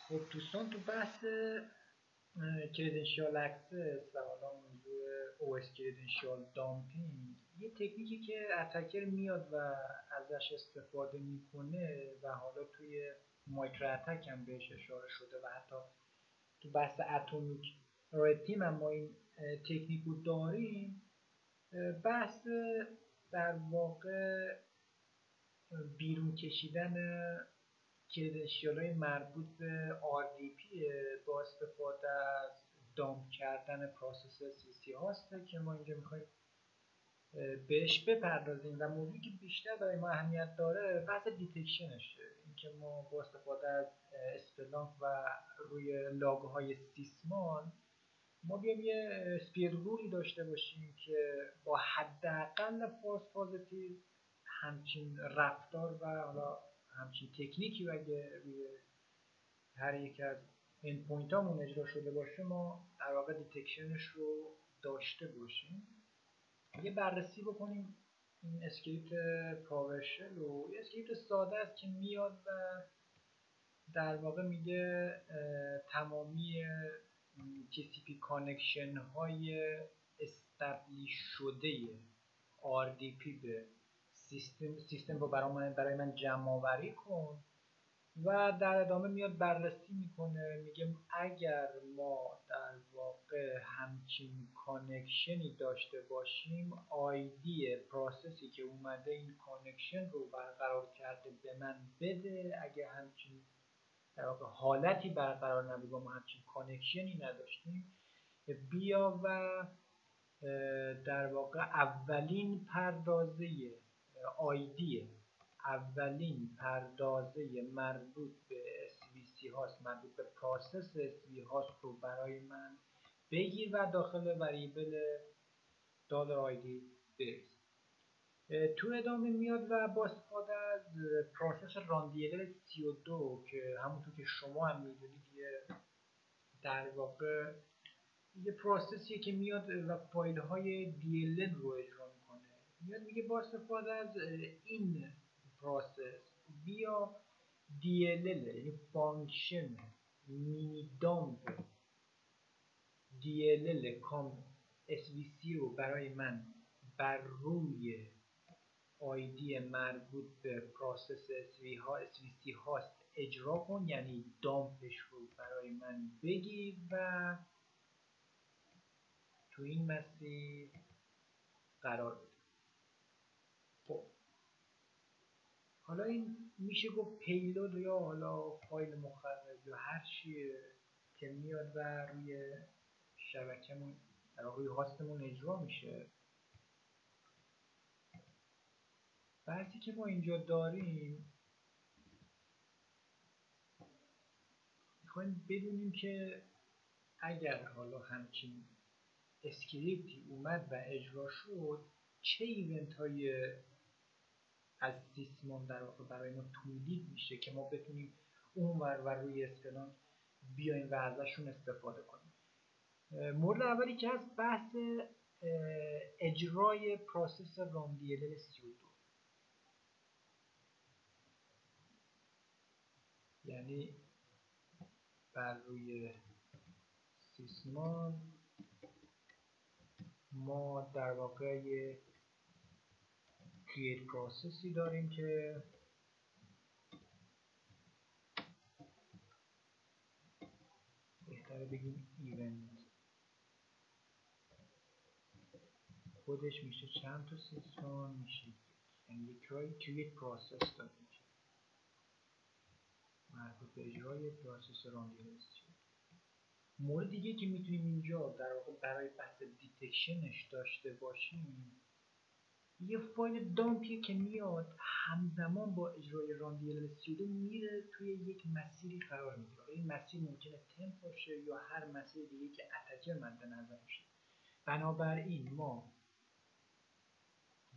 خب دوستان تو بحث کریدنشیال اکسس و حالا موضوع OS کریدنشیال دامپینگ یه تکنیکی که اتکر میاد و ازش استفاده میکنه و حالا توی مایکرو اتک هم بهش اشاره شده و حتی تو بحث اتمیک رد هم ما این تکنیک رو داریم. بحث در واقع بیرون کشیدن کریدنشیال های مربوط به RDP با استفاده از دامپ کردن پروسس CC هاسته که ما اینجا میخوایم بهش بپردازیم و موضوعی که بیشتر برای ما اهمیت داره بحث دیتکشنشه، اینکه ما با استفاده از اسپلانک و روی لاگ‌های سیسمان ما بیایم یه اسپیر رولی داشته باشیم که با حداقل فالس پازیتیو همچین رفتار و حالا همچین تکنیکی و اگه روی هر یک از این پوینت هامون اجرا شده باشه ما در واقع دیتکشنش رو داشته باشیم. یه بررسی بکنیم این اسکریپت پاورشل و یه اسکریپت ساده است که میاد و در واقع میگه تمامی TCP کانکشن های استبلیش شده RDP به سیستم رو برای من جمع آوری کن و در ادامه میاد بررسی میکنه، میگه اگر ما در واقع همچین کانکشنی داشته باشیم آیدی پروسسی که اومده این کانکشن رو برقرار کرده به من بده. اگه همچین در واقع حالتی برقرار نبود و ما همچین کانکشنی نداشتیم بیا و در واقع اولین پردازه آیدی اولین پردازه مربوط به SVC هاست، مربوط به پروسس SV هاست رو برای من بگیر و داخل وریبل $ID بریز. تو ادامه میاد و با استفاده از پروسس راندیلر 32 که همونطور که شما هم میدونید در واقع یه پروسسیه که میاد و فایل های DLL رو اجرا میکنه، میاد میگه با استفاده از این پروسس بیا DLL یعنی فانکشن مینی دامپ DLL کام SVC رو برای من بر روی آیدی مربوط به پروسس SVC هاست اجرا کن، یعنی دامپش رو برای من بگیر و تو این مسیر قرار بده. خب حالا این میشه گفت پیلود یا حالا فایل مخرب یا هر چیه که میاد و روی شبکمون در روی هاستمون اجرا میشه. بحثی که ما اینجا داریم میخوایم بدونیم که اگر حالا همچین اسکریپتی اومد و اجرا شد چه ایونت های از سیسمون در واقع برای ما تولید میشه که ما بتونیم اونور و روی اسپلانک بیایم و ازشون استفاده کنیم. مورد اولی که از بحث اجرای پروسس راندیلر 32، یعنی بر روی سیسمان ما در واقع یه کریت پروسسی داریم که بهتره بگیم ایونت خودش میشه چند تا سیسمان میشه، یعنی یک کریت پروسس داریم که مربوط به اجرای پروسس راندیلر. مورد دیگه که میتونیم اینجا در واقع برای بحث دیتکشنش داشته باشیم یه فایل دامپیه که میاد همزمان با اجرای راندیلر 32 میره توی یک مسیری قرار میگیره. این مسیر ممکنه تمپ باشه یا هر مسیر دیگه که اتکر مد نظرشه. بنابراین ما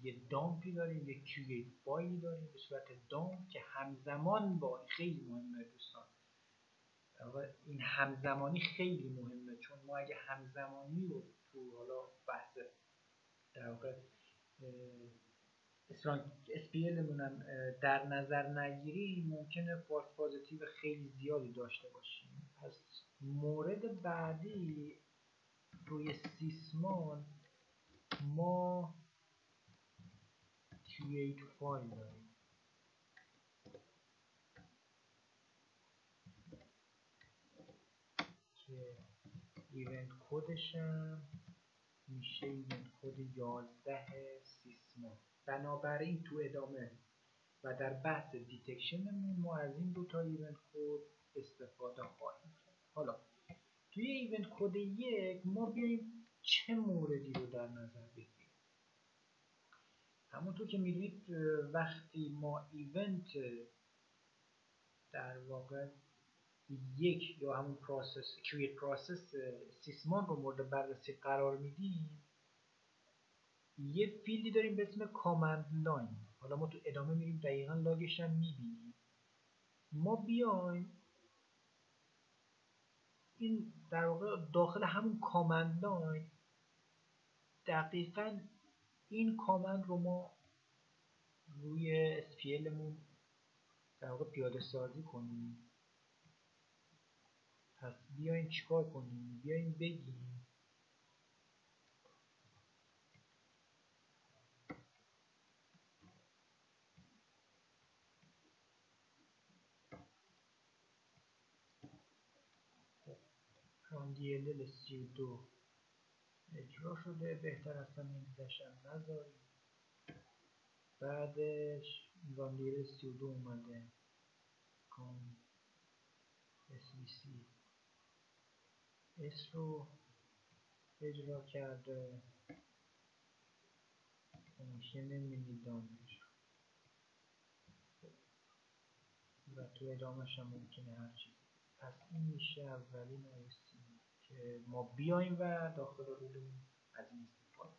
یه دامپی داریم، یه کریت فایلی داریم به صورت دامپ که همزمان با خیلی مهمه دوستان، این همزمانی خیلی مهمه، چون ما اگه همزمانی رو تو حالا بحث در واقع SPL مونم در نظر نگیری ممکنه فالس پازیتیو خیلی زیادی داشته باشیم. پس مورد بعدی روی سیسمان ما create فایل داریم که ایونت کدشم میشه ایونت کد 11 سیسمان. بنابراین تو ادامه و در بحث دیتکشنمون ما از این دوتا ایونت کد استفاده خواهیم کرد. حالا توی ایونت کد 1 ما بیایم چه موردی رو در نظر بگیریم. همونطور که میدونید وقتی ما ایونت در واقع یک یا همون پروسس کریت پروسس سیسمان رو مورد بررسی قرار میدیم، یه فیلدی داریم به اسم کامند لاین. حالا ما تو ادامه میریم دقیقا لاگش هم میبینیم. ما بیایم این در واقع داخل همون کامند لاین دقیقا این کامند رو ما روی SPL مون در واقع پیاده سازی کنیم. پس بیایم چیکار کنیم؟ بیایم بگیم راندیل 32 اجرا شده، بهتر اصلا نمیزش هم نذاریم. بعدش راندیل 32 اومده کام SVC اس رو اجرا کرده، فانکشن مینی دامش و تو ادامهش هم ممکنه هر چیزی. پس این میشه اولین آیستی که ما بیایم و داخل رولمون از این استفاده.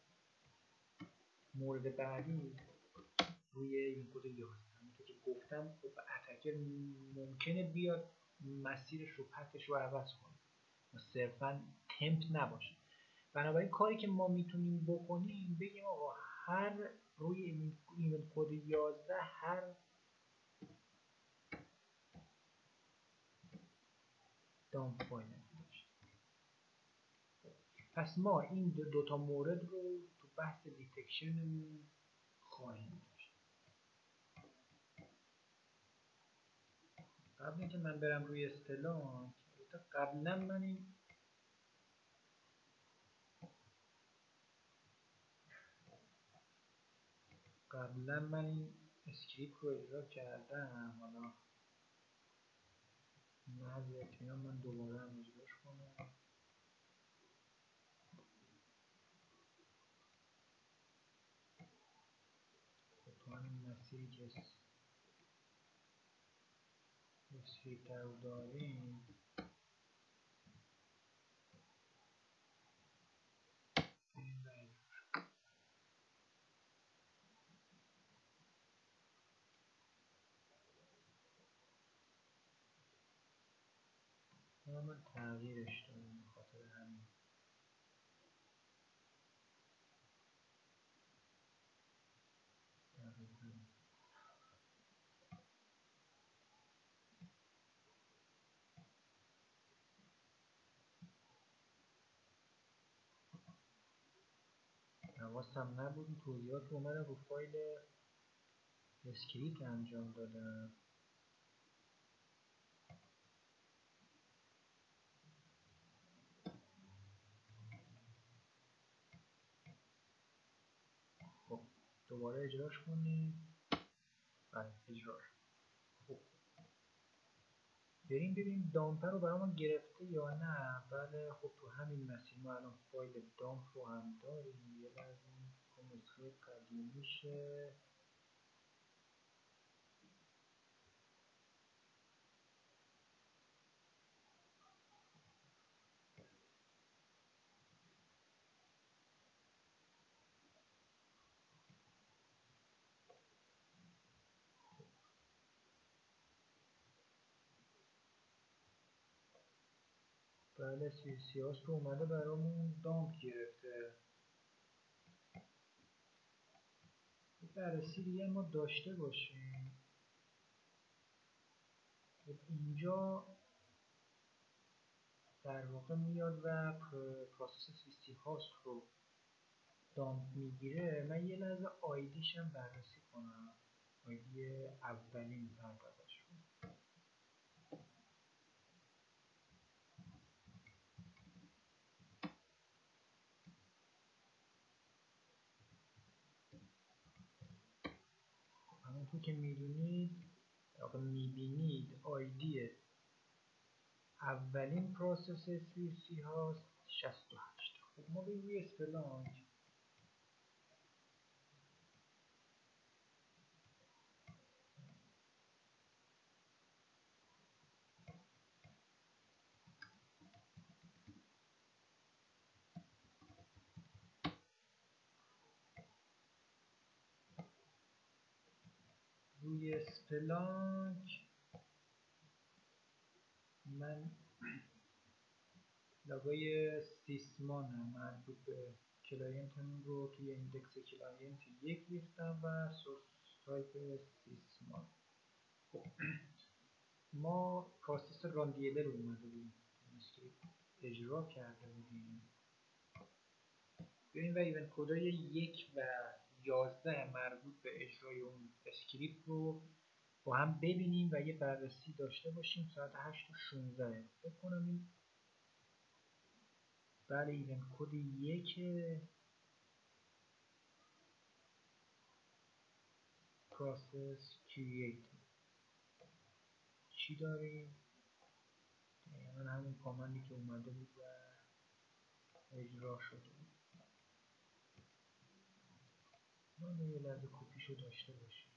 مورد بعدی روی این کد 11 همونطور که گفتم خب اتکر ممکنه بیاد مسیرش رو پتش رو عوض کنه و صرفا تمپ نباشه. بنابراین کاری که ما میتونیم بکنیم بگیم آقا هر روی ایونت کد 11 هر دامپ فایل باشه. پس ما این دوتا مورد رو تو بحث دیتکشنمون خواهیم داشت. قبل اینکه من برم روی استلام قبلا من این اسکریپت رو اجرا کردم. حالا محض اطمینان من دوباره هم اجراش کنم. تو همین مسیری که اسکریپت رو داریم من تغییرش دارم به خاطر همین. حواسم نبود این توضیحات رو اومدم رو فایل اسکریپت انجام دادم. خب دوباره اجراش کنیم. بله اجراش. خب بریم ببینیم دامپر رو برای ما گرفته یا نه. بله خب تو همین مسیر ما الان فایل دامپ رو هم داریم. یه لحظه نسخه قدیمیشه. بله سیاس رو اومده برامون دامپ گرفته. بررسی دیگه ما داشته باشیم. خب اینجا در واقع میاد و پروسس سیسی هاست رو دامپ میگیره. من یه لحظه آیدیش هم بررسی کنم، آیدی اولین پردازش رو. همونطور که میدونید میبینید آیدی اولین پروسس CC هاست 68. خب ما بریم روی اسپلانک. روی اسپلانک من لوگوی سیسمان مربوط به کلاینتمون رو توی ایندکس کلاینت 1 ریختم و سورس تایپ سیسمان. خب ما پروسس راندیله رو اومده بودیم اجرا کرده بودیم. بیاییم و ایونت کدای 1 و 11 مربوط به اجرای اون اسکریپت رو با هم ببینیم و یه بررسی داشته باشیم. ساعت 8:16 فکر کنم این بله ایونت کد 1 پروسس کرییت. چی داریم؟ من همون کامندی که اومده بود و اجرا شده بود. من یه لحظه کپیشو داشته باشیم.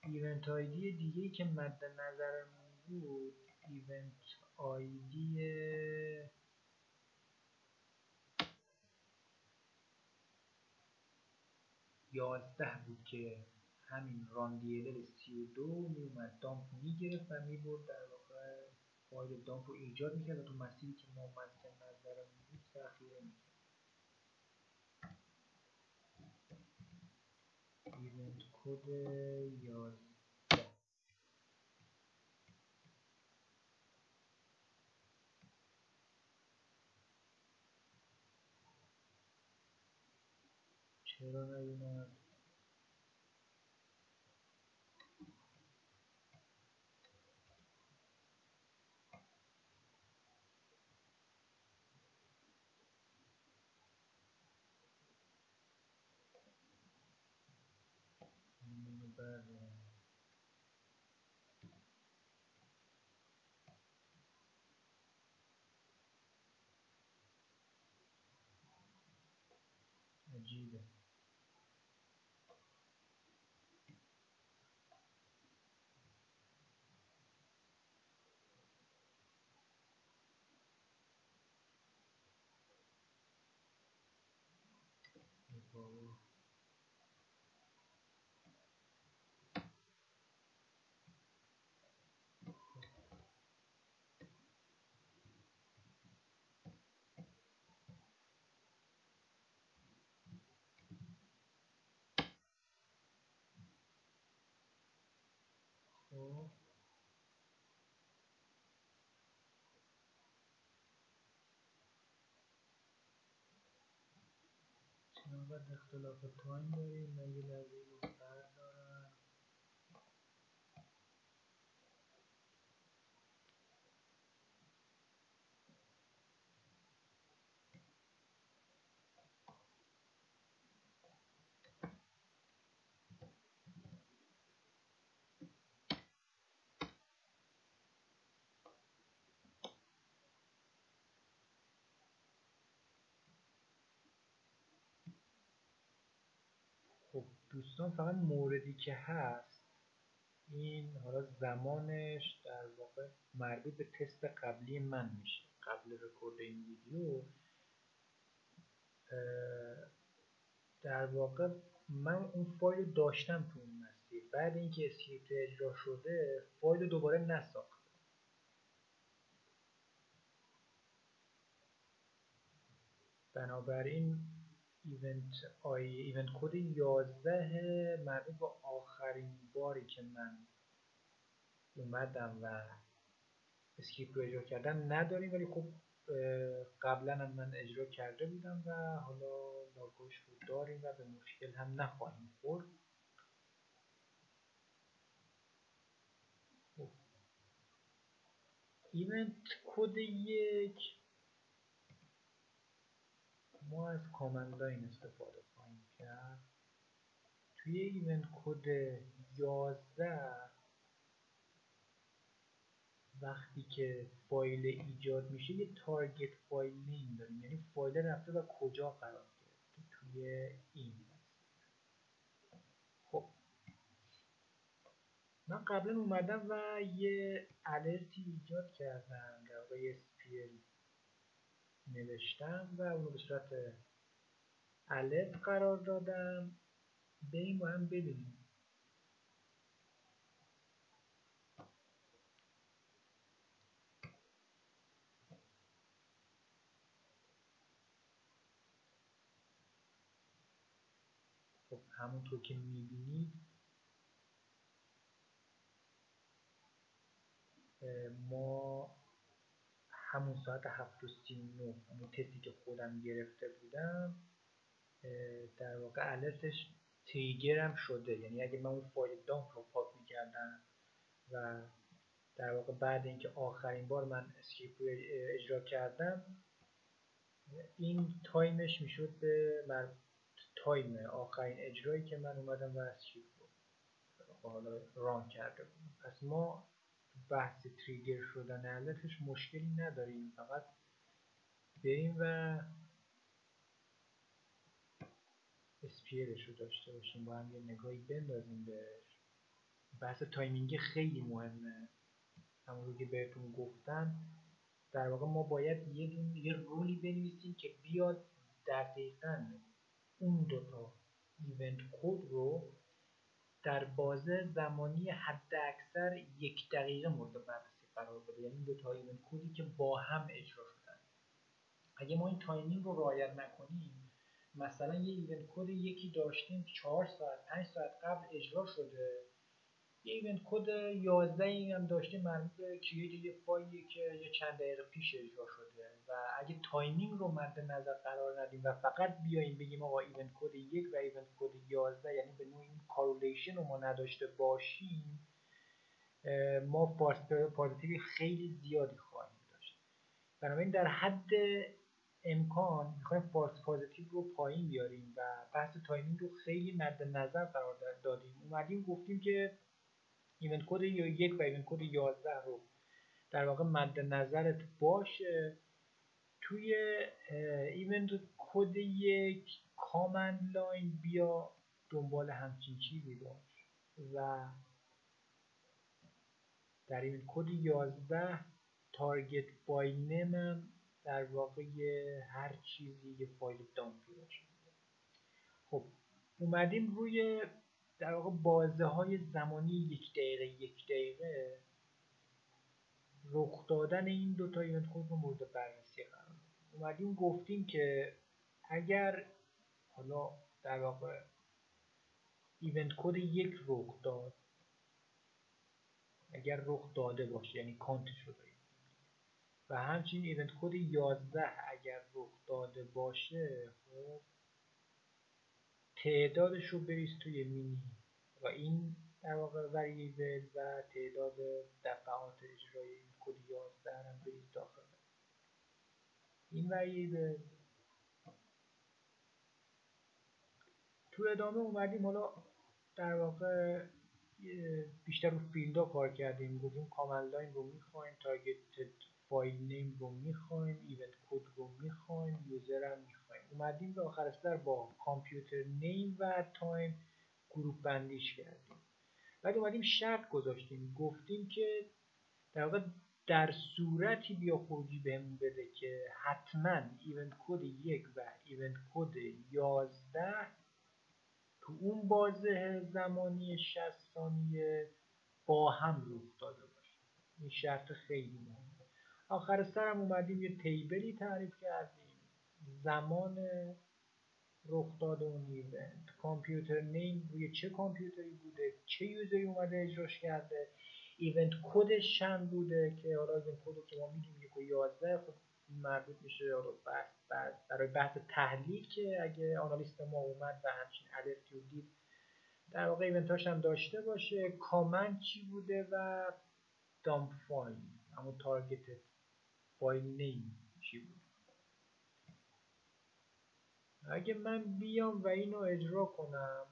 ایونت آیدی دیگه که مد نظرمون بود ایونت آیدی 11 بود که همین راندیلر 32 میومد دامپ میگرفت و میبرد در واقع فایل دامپ رو ایجاد میکرد و تو مسیری که ما مد نظرمون بود ذخیره میکرد. ایونت کد 11 چرا نیومد؟ بله عجیبه. بابا خب چقدر اختلاف تایم داریم. من یه لحظه رو بردارم. خب دوستان فقط موردی که هست این حالا زمانش در واقع مربوط به تست قبلی من میشه. قبل رکورد این ویدیو در واقع من اون فایل داشتم تو اون مسیر. بعد اینکه اسکریپت اجرا شده فایل رو دوباره نساخته. بنابراین ایونت کد 11 مربوط به آخرین باری که من اومدم و اسکریپت رو اجرا کردم نداریم، ولی خب قبلا هم من اجرا کرده بودم و حالا لاگوش رو داریم و به مشکل هم نخواهیم خورد. ایونت کد 1 ما از کامند لاین استفاده خواهیم کرد. توی ایونت کد 11 وقتی که فایل ایجاد میشه یه تارگت فایل نیم داریم، یعنی فایل رفته و کجا قرار گرفته توی این. خب من قبلا اومدم و یه الرتی ایجاد کردم، در واقع یه SPL نوشتم و اونو به صورت الرت قرار دادم. بریم با هم ببینیم. خب همونطور که میبینید ما همون ساعت 7:39 همون تستی که خودم گرفته بودم در واقع الرتش تریگر هم شده، یعنی اگه من اون فایل دامپ رو پاک میکردم و در واقع بعد اینکه آخرین بار من اسکریپت رو اجرا کردم این تایمش میشد به تایم آخرین اجرایی که من اومدم و اسکریپت رو حالا ران کرده بودم. پس ما بحث تریگر شدن الرتش مشکلی نداریم، فقط بریم و SPLش رو داشته باشیم، با هم یه نگاهی بندازیم بهش. بحث تایمینگ خیلی مهمه. همونطور که بهتون گفتم در واقع ما باید یه رولی بنویسیم که بیاد دقیقاً اون دوتا ایونت کد رو در بازه زمانی حد اکثر 1 دقیقه مورد بررسی قرار بده، یعنی این دوتا ایونت کدی که با هم اجرا شدن. اگه ما این تایمینگ رو رعایت نکنیم، مثلا یه ایونت کد یکی داشتیم 4 ساعت 5 ساعت قبل اجرا شده، یه ایونت کد 11 این هم داشتیم مربوط به کرییت یه فایلی که یه چند دقیقه پیش اجرا شده و اگه تایمینگ رو مد نظر قرار ندیم و فقط بیایم بگیم آقا ایونت کد 1 و ایونت کد 11 یعنی به نوعی این کارلیشن رو ما نداشته باشیم، ما فالس پازیتیو خیلی زیادی خواهیم داشت. بنابراین در حد امکان میخوایم فالس پازیتیو رو پایین بیاریم و بحث تایمینگ رو خیلی مد نظر قرار دادیم. اومدیم گفتیم که ایونت کد 1 و ایونت کد 11 رو در واقع مد نظرت باشه. توی ایونت کد 1 کامند لاین بیا دنبال همچین چیزی باش و در ایونت کد 11 تارگت فایل نیم در واقع هر چیزی یه فایل دامپی باشه. خب اومدیم روی در واقع بازه های زمانی 1 دقیقه رخ دادن این دوتا ایونت کد رو مورد بررسی قرار دادیم. اومدیم گفتیم که اگر حالا در واقع ایونت کد 1 رخ داد، اگر رخ داده باشه یعنی کانتش رو داریم، و همچنین ایونت کد 11 اگر رخ داده باشه، خب تعدادش رو بریز توی مینی و این در واقع وریبل و تعداد دفعات اجرای این کد 11 هم بریز داخل این وریبل. تو ادامه اومدیم حالا در واقع بیشتر رو فیلدها کار کردیم، گفتیم کامند لاین رو میخوایم، تارگت فایل نیم رو میخوایم، ایونت کد رو میخوایم، یوزر هم میخوایم. اومدیم به آخر سر با کامپیوتر نیم و تایم گروپ بندیش کردیم. بعد اومدیم شرط گذاشتیم، گفتیم که در واقع در صورتی بیا خروجی بهمون بده که حتما ایونت کد 1 و ایونت کد 11 تو اون بازه زمانی 60 ثانیه با هم رخ داده باشه. این شرط خیلی مهمه. آخر سرم اومدیم یه تیبلی تعریف کردیم، زمان رخ داده اون ایونت، کامپیوتر نیم روی چه کامپیوتری بوده، چه یوزری اومده اجراش کرده، ایونت کدش چند بوده که حالا ایونت کد رو که ما میگیم 1 و 11 خب مربوط میشه حالا برای بحث تحلیل که اگه آنالیست ما اومد و همچین الرتی رو دید در واقع ایونتاش هم داشته باشه، کامنت چی بوده و دامپ فایل اما تارگت فایل نیم چی بود. اگه من بیام و اینو اجرا کنم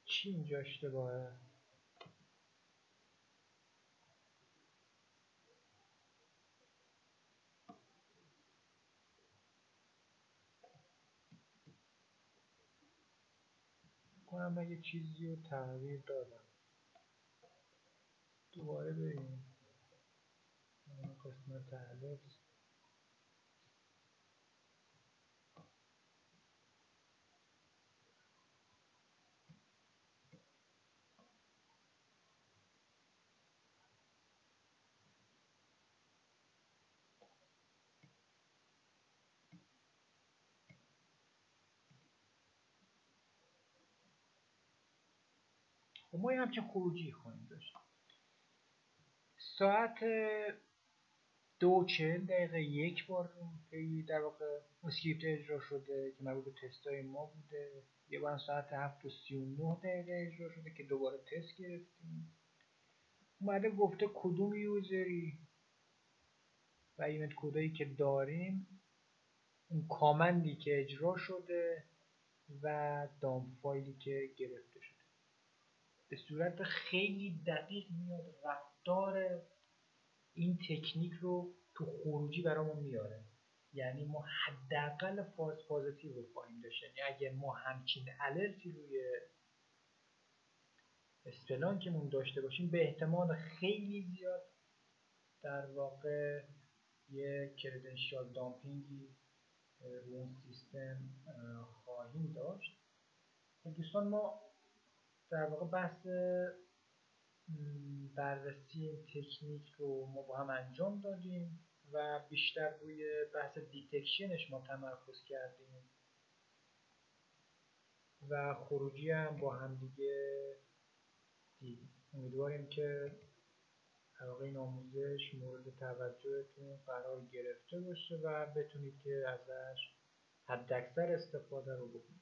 چی اینجا اشتباهه؟ کنم من یه چیزی رو تغییر دادم. دوباره بریم این قسمت الف. خب ما یه همچین خروجی خواهیم داشت. ساعت 2:40 یک بار در واقع اسکریپت اجرا شده که مربوط به تستای ما بوده. یه بار ساعت 7:39 اجرا شده که دوباره تست گرفتیم. اومده گفته کدوم یوزری و ایونت کدایی که داریم، اون کامندی که اجرا شده و دامپ فایلی که گرفته شده. به صورت خیلی دقیق میاد رفتار این تکنیک رو تو خروجی برامون میاره. یعنی ما حداقل فالس پازیتیو رو خواهیم داشت. یعنی اگه ما همچین الرتی روی اسپلانکمون داشته باشیم به احتمال خیلی زیاد در واقع یه کردنشیال دامپینگی روی اون سیستم خواهیم داشت. دوستان ما در واقع بحث بررسی این تکنیک رو ما با هم انجام دادیم و بیشتر روی بحث دیتکشنش ما تمرکز کردیم و خروجی هم با هم دیگه دیدیم. امیدواریم که در واقع این آموزش مورد توجهتون قرار گرفته باشه و بتونید که ازش حداکثر استفاده رو بکنید.